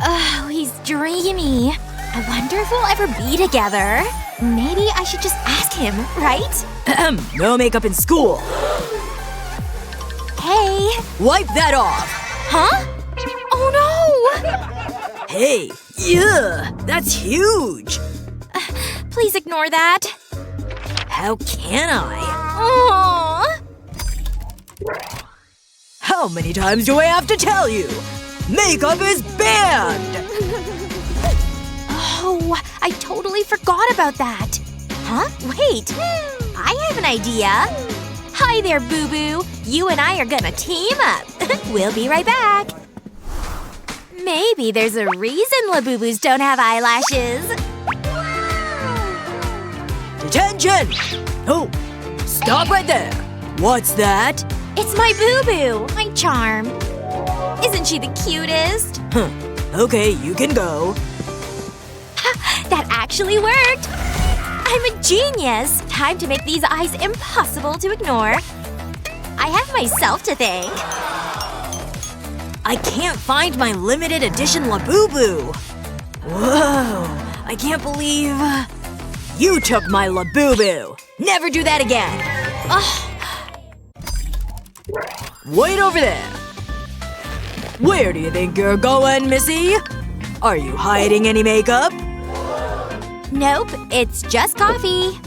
Oh, he's dreamy. I wonder if we'll ever be together. Maybe I should just ask him, right? No makeup in school. Hey. Wipe that off. Huh? Oh no! Hey. Yeah. That's huge. Please ignore that. How can I? Aww. How many times do I have to tell you? Makeup is banned! Oh, I totally forgot about that. Huh? Wait. I have an idea. Hi there, Boo-Boo. You and I are gonna team up. We'll be right back. Maybe there's a reason Labubu's don't have eyelashes. Attention! Oh, stop right there. What's that? It's my Boo-Boo, my charm. Isn't she the cutest? Huh. Okay, you can go. That actually worked! I'm a genius! Time to make these eyes impossible to ignore. I have myself to thank. I can't find my limited edition Labubu. Whoa. I can't believe… You took my Labubu. Never do that again. Ugh. Wait over there. Where do you think you're going, Missy? Are you hiding any makeup? Nope, it's just coffee.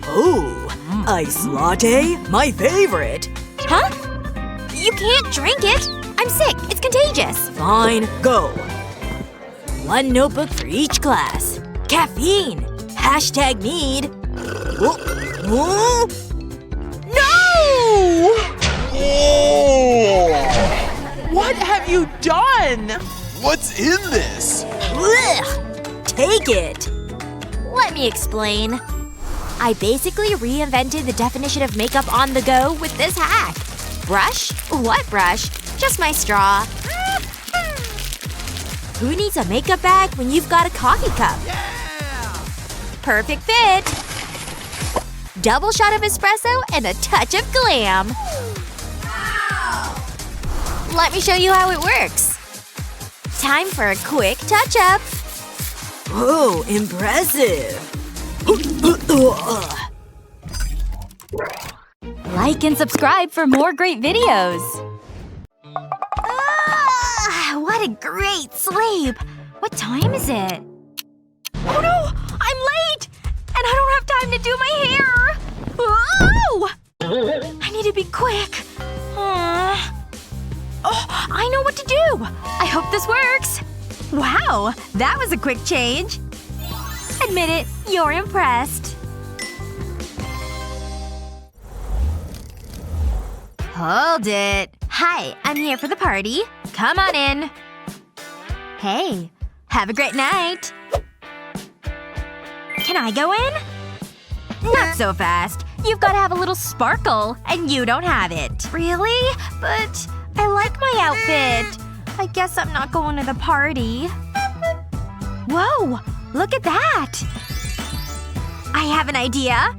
Oh, iced latte? My favorite. Huh? You can't drink it! I'm sick. It's contagious. Fine, go. One notebook for each class. Caffeine. Hashtag need. Oh. Oh. No! Oh! What have you done? What's in this? Blech. Take it. Let me explain. I basically reinvented the definition of makeup on the go with this hack. Brush? What brush? Just my straw. Who needs a makeup bag when you've got a coffee cup? Yeah! Perfect fit! Double shot of espresso and a touch of glam. Let me show you how it works. Time for a quick touch-up. Whoa, impressive. Like and subscribe for more great videos. What a great sleep! What time is it? Oh no! I'm late! And I don't have time to do my hair! Oh! I need to be quick. Oh, I know what to do! I hope this works! Wow! That was a quick change. Admit it, you're impressed. Hold it. Hi, I'm here for the party. Come on in. Hey, have a great night. Can I go in? Not so fast. You've gotta have a little sparkle, and you don't have it. Really? But I like my outfit. I guess I'm not going to the party. Whoa! Look at that! I have an idea.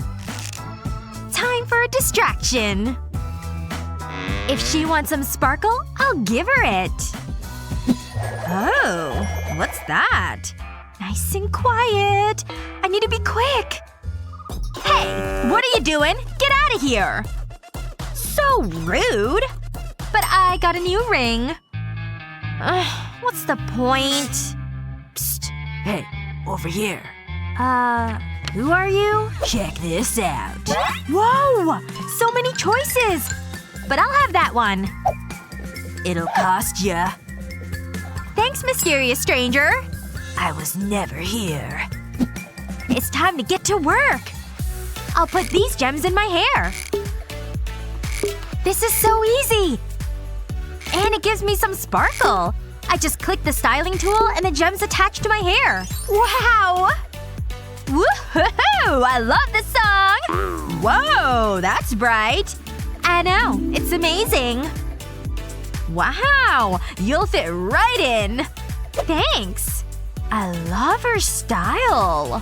Time for a distraction. If she wants some sparkle, I'll give her it. Oh, what's that? Nice and quiet. I need to be quick. Hey, what are you doing? Get out of here! So rude. But I got a new ring. What's the point? Psst. Hey, over here. Who are you? Check this out. Whoa! So many choices! But I'll have that one. It'll cost ya. Thanks, mysterious stranger. I was never here. It's time to get to work. I'll put these gems in my hair. This is so easy! And it gives me some sparkle. I just click the styling tool and the gems attach to my hair. Wow! Woohoo! I love this song! Whoa, that's bright. I know. It's amazing. Wow! You'll fit right in. Thanks. I love her style.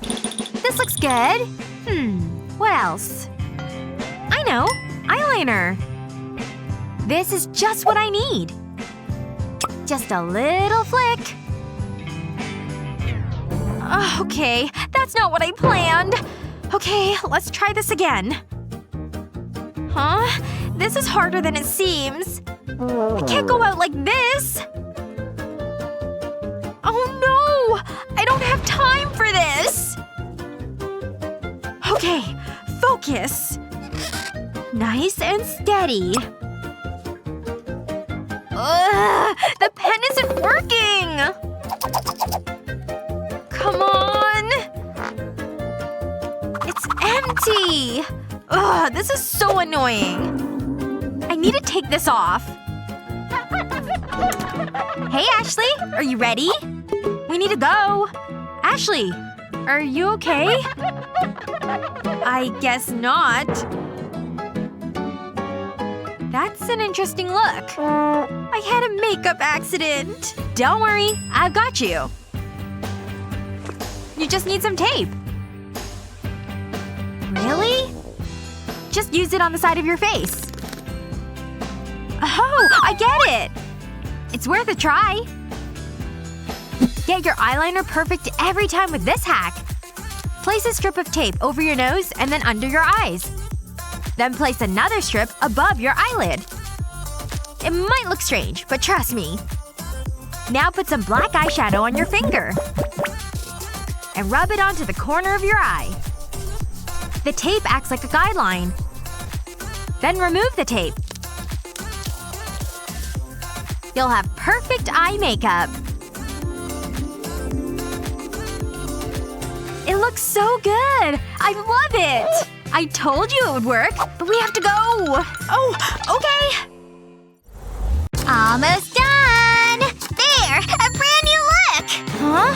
This looks good. What else? I know. Eyeliner. This is just what I need. Just a little flick. Okay, that's not what I planned. Okay, let's try this again. Huh? This is harder than it seems. I can't go out like this. Oh no! I don't have time for this! Okay, focus. Nice and steady. Ugh! The pen isn't working! Come on! It's empty! Ugh, this is so annoying. I need to take this off. Hey, Ashley! Are you ready? We need to go. Ashley! Are you okay? I guess not. That's an interesting look. I had a makeup accident. Don't worry, I've got you. You just need some tape. Really? Just use it on the side of your face. Oh, I get it! It's worth a try. Get your eyeliner perfect every time with this hack. Place a strip of tape over your nose and then under your eyes. Then place another strip above your eyelid. It might look strange, but trust me. Now put some black eyeshadow on your finger. And rub it onto the corner of your eye. The tape acts like a guideline. Then remove the tape. You'll have perfect eye makeup. It looks so good! I love it! I told you it would work, but we have to go! Oh, okay! Almost done! There! A brand new look! Huh?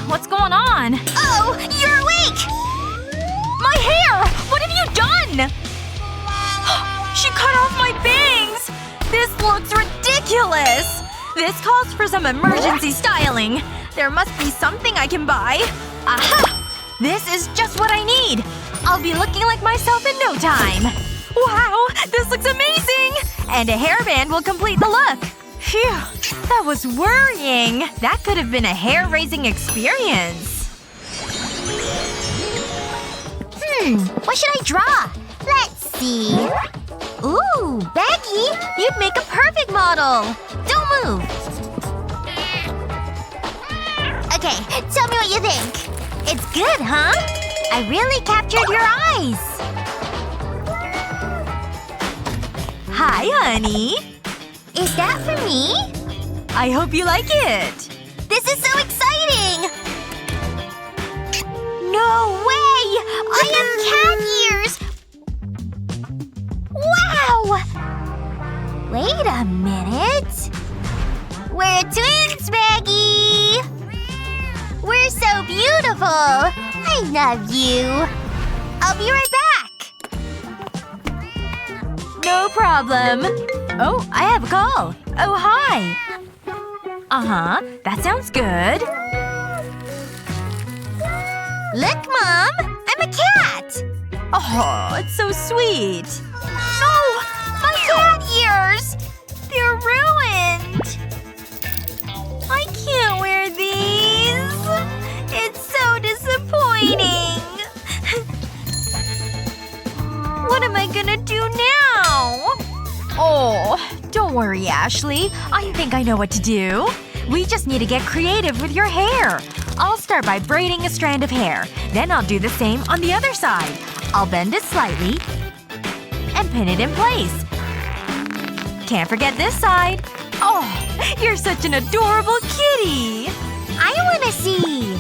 What's going on? Oh! You're awake! My hair! What have you done? She cut off my bangs! This looks ridiculous! This calls for some emergency styling. There must be something I can buy. Aha! This is just what I need! I'll be looking like myself in no time. Wow! This looks amazing! And a hairband will complete the look. Phew. That was worrying. That could have been a hair-raising experience. What should I draw? Let's see. Ooh, Becky! You'd make a perfect model! Don't move! Okay, tell me what you think. It's good, huh? I really captured your eyes! Hi, honey. Is that for me? I hope you like it. This is so exciting! No way! I have cat ears! Wow! Wait a minute. We're twins, Maggie! We're so beautiful! I love you. I'll be right back. No problem. Oh, I have a call. Oh, hi. Uh-huh. That sounds good. Look, Mom! I'm a cat! Oh, it's so sweet. No! My cat ears! They're ruined! I can't wear these. It's so disappointing. What am I gonna do now? Oh, don't worry, Ashley. I think I know what to do. We just need to get creative with your hair. I'll start by braiding a strand of hair. Then I'll do the same on the other side. I'll bend it slightly and pin it in place. Can't forget this side. Oh, you're such an adorable kitty! I wanna see!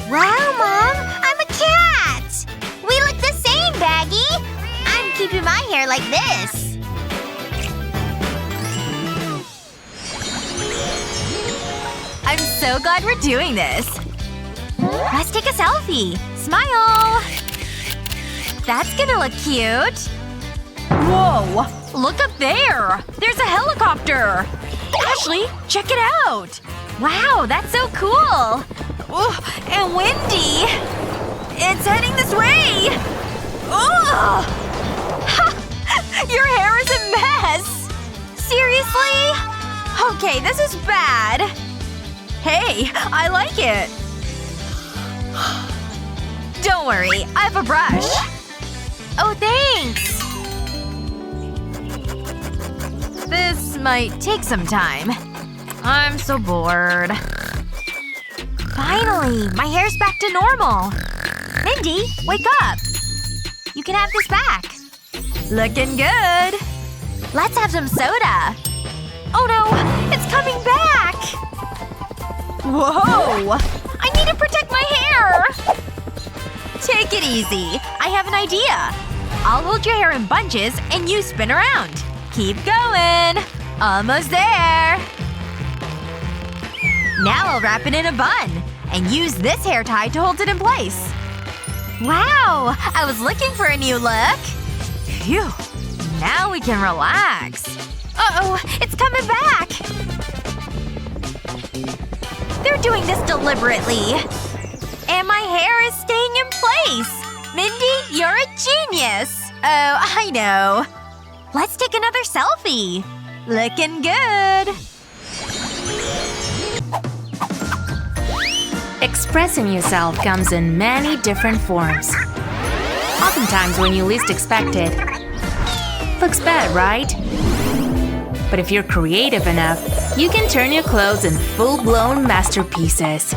Wow, Mom! I'm a cat! We look the same, Baggy! I'm keeping my hair like this. I'm so glad we're doing this. Let's take a selfie. Smile! That's gonna look cute. Whoa! Look up there! There's a helicopter! Ashley, check it out! Wow, that's so cool! Oh, and windy! It's heading this way! Oh! Ha! Your hair is a Seriously? Okay, this is bad. Hey, I like it. Don't worry, I have a brush. Oh, thanks! This might take some time. I'm so bored. Finally! My hair's back to normal! Mindy, wake up! You can have this back. Looking good. Let's have some soda. Oh no! It's coming back! Whoa! I need to protect my hair! Take it easy. I have an idea. I'll hold your hair in bunches and you spin around. Keep going. Almost there. Now I'll wrap it in a bun. And use this hair tie to hold it in place. Wow! I was looking for a new look. Phew. Now we can relax. Uh-oh! It's coming back! They're doing this deliberately. And my hair is staying in place. Mindy, you're a genius. Oh, I know. Let's take another selfie. Looking good. Expressing yourself comes in many different forms. Oftentimes when you least expect it. Looks bad, right? But if you're creative enough, you can turn your clothes in full-blown masterpieces.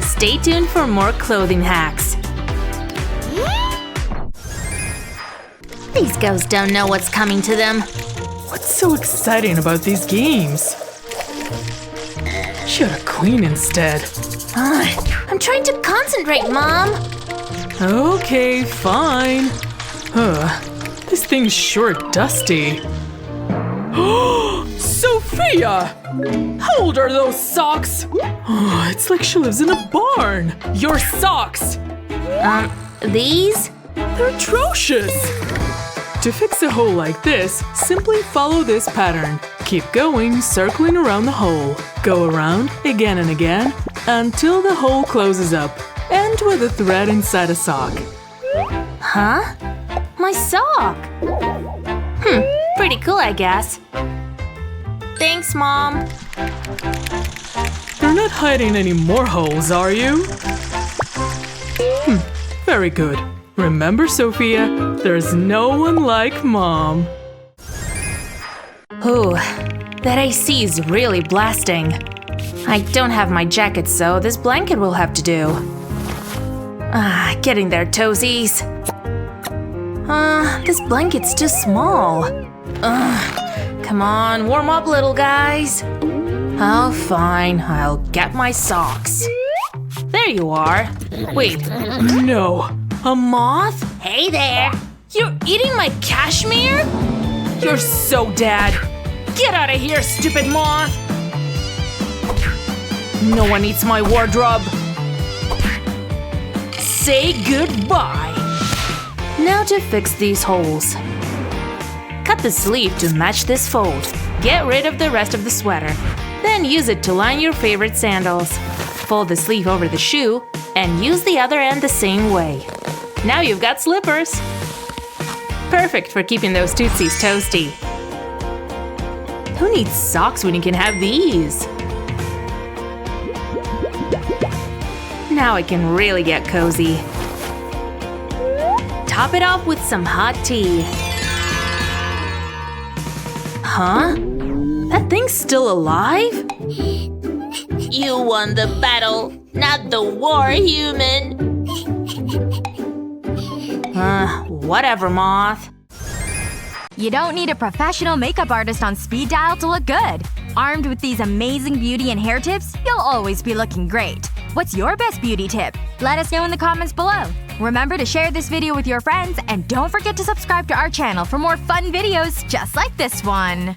Stay tuned for more clothing hacks. These ghosts don't know what's coming to them. What's so exciting about these games? Should have clean instead. I'm trying to concentrate, Mom. Okay, fine. This thing's sure dusty. Sophia! How old are those socks? Oh, it's like she lives in a barn. Your socks! These? They're atrocious! To fix a hole like this, simply follow this pattern. Keep going, circling around the hole. Go around, again and again, until the hole closes up. End with a thread inside a sock. Huh? My sock! Pretty cool, I guess. Thanks, Mom. You're not hiding any more holes, are you? Very good. Remember, Sophia, there's no one like Mom. Ooh, that AC is really blasting. I don't have my jacket, so this blanket will have to do. Getting there, toesies. This blanket's too small. Come on, warm up, little guys. Oh, fine, I'll get my socks. There you are. Wait, No. a moth? Hey there! You're eating my cashmere? You're so dead! Get out of here, stupid moth! No one eats my wardrobe! Say goodbye! Now to fix these holes. Cut the sleeve to match this fold. Get rid of the rest of the sweater. Then use it to line your favorite sandals. Fold the sleeve over the shoe and use the other end the same way. Now you've got slippers! Perfect for keeping those tootsies toasty. Who needs socks when you can have these? Now I can really get cozy. Top it off with some hot tea. Huh? That thing's still alive? You won the battle, not the war, human! Whatever, Moth. You don't need a professional makeup artist on speed dial to look good. Armed with these amazing beauty and hair tips, you'll always be looking great. What's your best beauty tip? Let us know in the comments below. Remember to share this video with your friends and don't forget to subscribe to our channel for more fun videos just like this one.